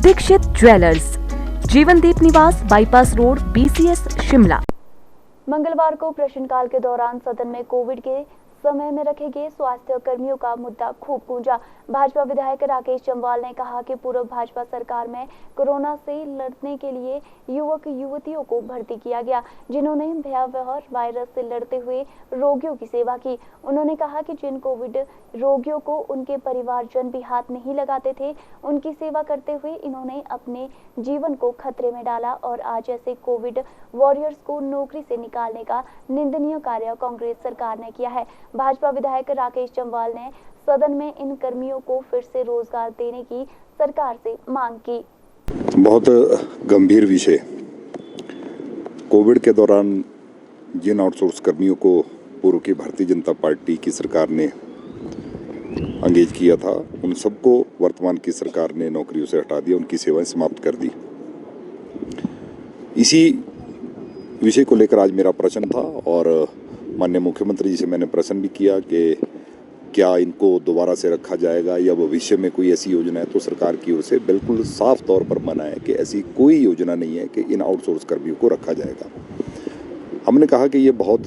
Dixit jewellers, जीवनदीप निवास, bypass road, BCS, Shimla. मंगलवार को प्रश्नकाल के दौरान सदन में कोविड के समय में रखे गए स्वास्थ्य कर्मियों का मुद्दा खूब गूंजा। भाजपा विधायक राकेश जम्वाल ने कहा कि पूर्व भाजपा सरकार में कोरोना से लड़ने के लिए युवक युवतियों को भर्ती किया गया, जिन्होंने भयावह वायरस से लड़ते हुए रोगियों की सेवा की। उन्होंने कहा कि जिन कोविड रोगियों को उनके परिवारजन भी हाथ नहीं लगाते थे, उनकी सेवा करते हुए इन्होंने अपने जीवन को खतरे में डाला और आज ऐसे कोविड वॉरियर्स को नौकरी से निकालने का निंदनीय कार्य कांग्रेस सरकार ने किया है। भाजपा विधायक राकेश जम्वाल ने सदन में इन कर्मियों को फिर से रोजगार देने की सरकार से मांग की। बहुत गंभीर विषय। कोविड के दौरान जिन आउटसोर्स कर्मियों को पूर्व की भारतीय जनता पार्टी की सरकार ने एंगेज किया था, उन सबको वर्तमान की सरकार ने नौकरियों से हटा दिया, उनकी सेवाएं समाप्त कर दी। इसी विषय को लेकर आज मेरा प्रश्न था और माननीय मुख्यमंत्री जी से मैंने प्रश्न भी किया कि क्या इनको दोबारा से रखा जाएगा या भविष्य में कोई ऐसी योजना है। तो सरकार की ओर से बिल्कुल साफ तौर पर मना है कि ऐसी कोई योजना नहीं है कि इन आउटसोर्स कर्मियों को रखा जाएगा। हमने कहा कि ये बहुत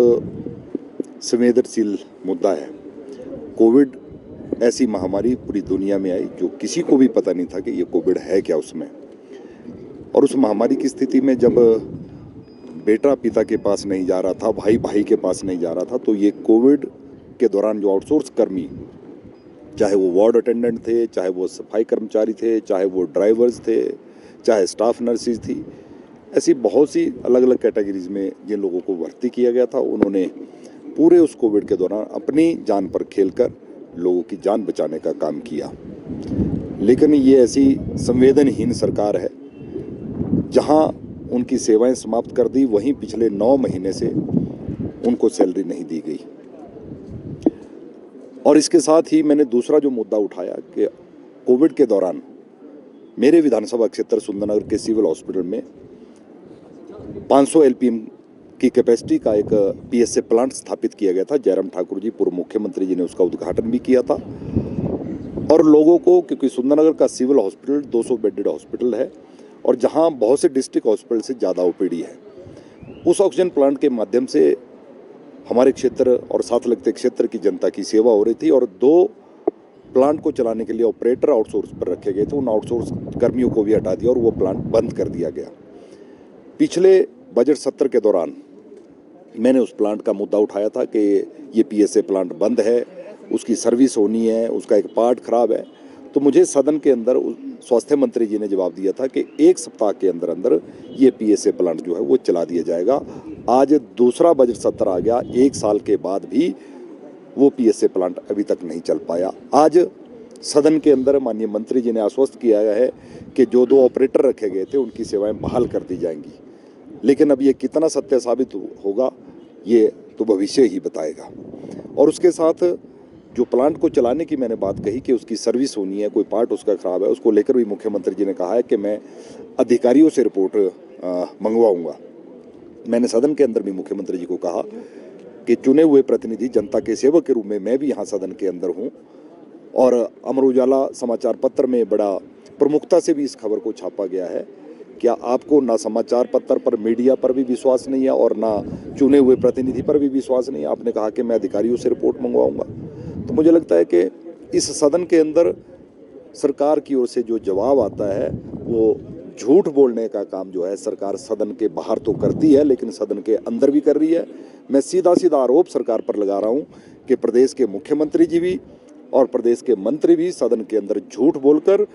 संवेदनशील मुद्दा है। कोविड ऐसी महामारी पूरी दुनिया में आई जो किसी को भी पता नहीं था कि ये कोविड है क्या उसमें। और उस महामारी की स्थिति में जब बेटा पिता के पास नहीं जा रहा था, भाई भाई के पास नहीं जा रहा था, तो ये कोविड के दौरान जो आउटसोर्स कर्मी, चाहे वो वार्ड अटेंडेंट थे, चाहे वो सफाई कर्मचारी थे, चाहे वो ड्राइवर्स थे, चाहे स्टाफ नर्सेज थी, ऐसी बहुत सी अलग अलग कैटेगरीज में जिन लोगों को भर्ती किया गया था, उन्होंने पूरे उस कोविड के दौरान अपनी जान पर खेलकर लोगों की जान बचाने का काम किया। लेकिन ये ऐसी संवेदनहीन सरकार है जहां उनकी सेवाएं समाप्त कर दी, वहीं पिछले 9 महीने से उनको सैलरी नहीं दी गई। और इसके साथ ही मैंने दूसरा जो मुद्दा उठाया कि कोविड के दौरान मेरे विधानसभा क्षेत्र सुंदरनगर के सिविल हॉस्पिटल में 500 LPM की कैपेसिटी का एक PSA प्लांट स्थापित किया गया था। जयराम ठाकुर जी पूर्व मुख्यमंत्री जी ने उसका उद्घाटन भी किया था। और लोगों को, क्योंकि सुंदरनगर का सिविल हॉस्पिटल 200 बेडेड हॉस्पिटल है और जहां बहुत से डिस्ट्रिक्ट हॉस्पिटल से ज़्यादा OPD है, उस ऑक्सीजन प्लांट के माध्यम से हमारे क्षेत्र और साथ लगते क्षेत्र की जनता की सेवा हो रही थी। और 2 प्लांट को चलाने के लिए ऑपरेटर आउटसोर्स पर रखे गए थे, उन आउटसोर्स कर्मियों को भी हटा दिया और वो प्लांट बंद कर दिया गया। पिछले बजट सत्र के दौरान मैंने उस प्लांट का मुद्दा उठाया था कि ये PSA प्लांट बंद है, उसकी सर्विस होनी है, उसका एक पार्ट खराब है। तो मुझे सदन के अंदर स्वास्थ्य मंत्री जी ने जवाब दिया था कि 1 सप्ताह के अंदर अंदर ये PSA प्लांट जो है वो चला दिया जाएगा। आज दूसरा बजट सत्र आ गया, 1 साल के बाद भी वो PSA प्लांट अभी तक नहीं चल पाया। आज सदन के अंदर माननीय मंत्री जी ने आश्वस्त किया है कि जो 2 ऑपरेटर रखे गए थे उनकी सेवाएं बहाल कर दी जाएंगी। लेकिन अब ये कितना सत्य साबित होगा ये तो भविष्य ही बताएगा। और उसके साथ जो प्लांट को चलाने की मैंने बात कही कि उसकी सर्विस होनी है, कोई पार्ट उसका खराब है, उसको लेकर भी मुख्यमंत्री जी ने कहा है कि मैं अधिकारियों से रिपोर्ट मंगवाऊंगा। मैंने सदन के अंदर भी मुख्यमंत्री जी को कहा कि चुने हुए प्रतिनिधि जनता के सेवक के रूप में मैं भी यहाँ सदन के अंदर हूँ। और अमर उजाला समाचार पत्र में बड़ा प्रमुखता से भी इस खबर को छापा गया है। क्या आपको ना समाचार पत्र पर, मीडिया पर भी विश्वास नहीं है और ना चुने हुए प्रतिनिधि पर भी विश्वास नहीं है? आपने कहा कि मैं अधिकारियों से रिपोर्ट मंगवाऊंगा। तो मुझे लगता है कि इस सदन के अंदर सरकार की ओर से जो जवाब आता है वो झूठ बोलने का काम जो है सरकार सदन के बाहर तो करती है, लेकिन सदन के अंदर भी कर रही है। मैं सीधा सीधा आरोप सरकार पर लगा रहा हूं कि प्रदेश के मुख्यमंत्री जी भी और प्रदेश के मंत्री भी सदन के अंदर झूठ बोलकर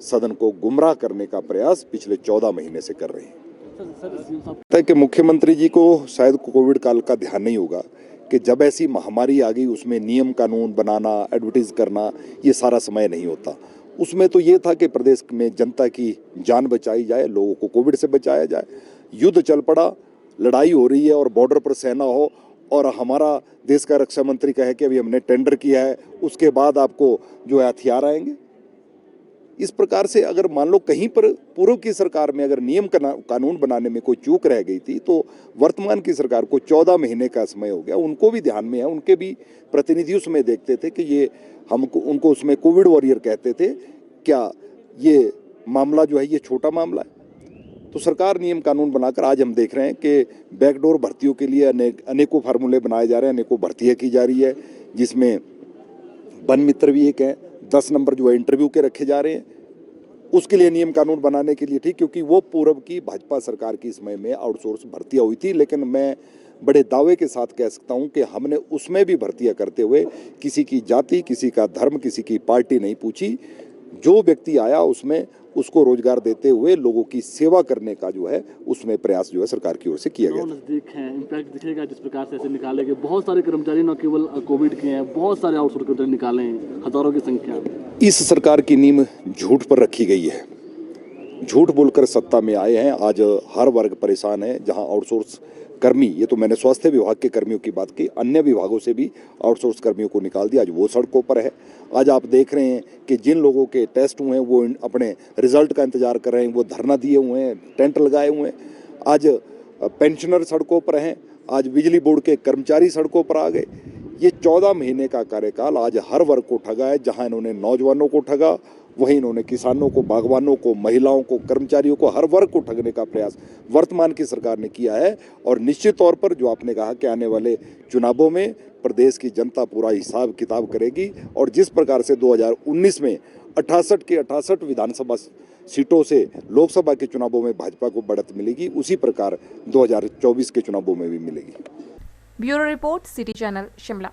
सदन को गुमराह करने का प्रयास पिछले 14 महीने से कर रहे हैं। कि मुख्यमंत्री जी को शायद कोविड काल का ध्यान नहीं होगा कि जब ऐसी महामारी आ गई उसमें नियम कानून बनाना, एडवर्टाइज करना, ये सारा समय नहीं होता। उसमें तो ये था कि प्रदेश में जनता की जान बचाई जाए, लोगों को कोविड से बचाया जाए। युद्ध चल पड़ा, लड़ाई हो रही है और बॉर्डर पर सेना हो और हमारा देश का रक्षा मंत्री कहे कि अभी हमने टेंडर किया है, उसके बाद आपको जो है हथियार आएंगे। इस प्रकार से अगर मान लो कहीं पर पूर्व की सरकार में अगर नियम कानून बनाने में कोई चूक रह गई थी, तो वर्तमान की सरकार को 14 महीने का समय हो गया। उनको भी ध्यान में है, उनके भी प्रतिनिधि उसमें देखते थे कि ये हमको, उनको उसमें कोविड वॉरियर कहते थे। क्या ये मामला जो है ये छोटा मामला है। तो सरकार नियम कानून बनाकर आज हम देख रहे हैं कि बैकडोर भर्तियों के लिए अनेकों फार्मूले बनाए जा रहे हैं, अनेकों भर्तियाँ की जा रही है, जिसमें वन मित्र भी एक है, 10 नंबर जो है इंटरव्यू के रखे जा रहे हैं। उसके लिए नियम कानून बनाने के लिए ठीक, क्योंकि वो पूर्व की भाजपा सरकार की समय में आउटसोर्स भर्तियाँ हुई थी, लेकिन मैं बड़े दावे के साथ कह सकता हूं कि हमने उसमें भी भर्तियां करते हुए किसी की जाति, किसी का धर्म, किसी की पार्टी नहीं पूछी। जो व्यक्ति आया उसमें उसको रोजगार देते हुए लोगों की सेवा करने का जो है उसमें प्रयास जो है सरकार की ओर से किया गया। नजदीक है, इम्पैक्ट दिखेगा जिस प्रकार से ऐसे निकाले गए। बहुत सारे कर्मचारी न केवल कोविड के हैं, बहुत सारे आउटसोर्स कर्मचारी निकाले हैं, हजारों की संख्या। इस सरकार की नींव झूठ पर रखी गई है। झूठ बोलकर सत्ता में आए हैं। आज हर वर्ग परेशान है। जहां आउटसोर्स कर्मी, ये तो मैंने स्वास्थ्य विभाग के कर्मियों की बात की, अन्य विभागों से भी आउटसोर्स कर्मियों को निकाल दिया। आज वो सड़कों पर है। आज आप देख रहे हैं कि जिन लोगों के टेस्ट हुए हैं वो अपने रिजल्ट का इंतजार कर रहे हैं, वो धरना दिए हुए हैं, टेंट लगाए हुए हैं। आज पेंशनर सड़कों पर हैं, आज बिजली बोर्ड के कर्मचारी सड़कों पर आ गए। ये 14 महीने का कार्यकाल आज हर वर्ग को ठगा है। जहां इन्होंने नौजवानों को ठगा, वहीं इन्होंने किसानों को, बागवानों को, महिलाओं को, कर्मचारियों को, हर वर्ग को ठगने का प्रयास वर्तमान की सरकार ने किया है। और निश्चित तौर पर जो आपने कहा कि आने वाले चुनावों में प्रदेश की जनता पूरा हिसाब किताब करेगी। और जिस प्रकार से 2019 में 68 के 68 विधानसभा सीटों से लोकसभा के चुनावों में भाजपा को बढ़त मिलेगी, उसी प्रकार 2024 के चुनावों में भी मिलेगी। Bureau report, city channel, Shimla.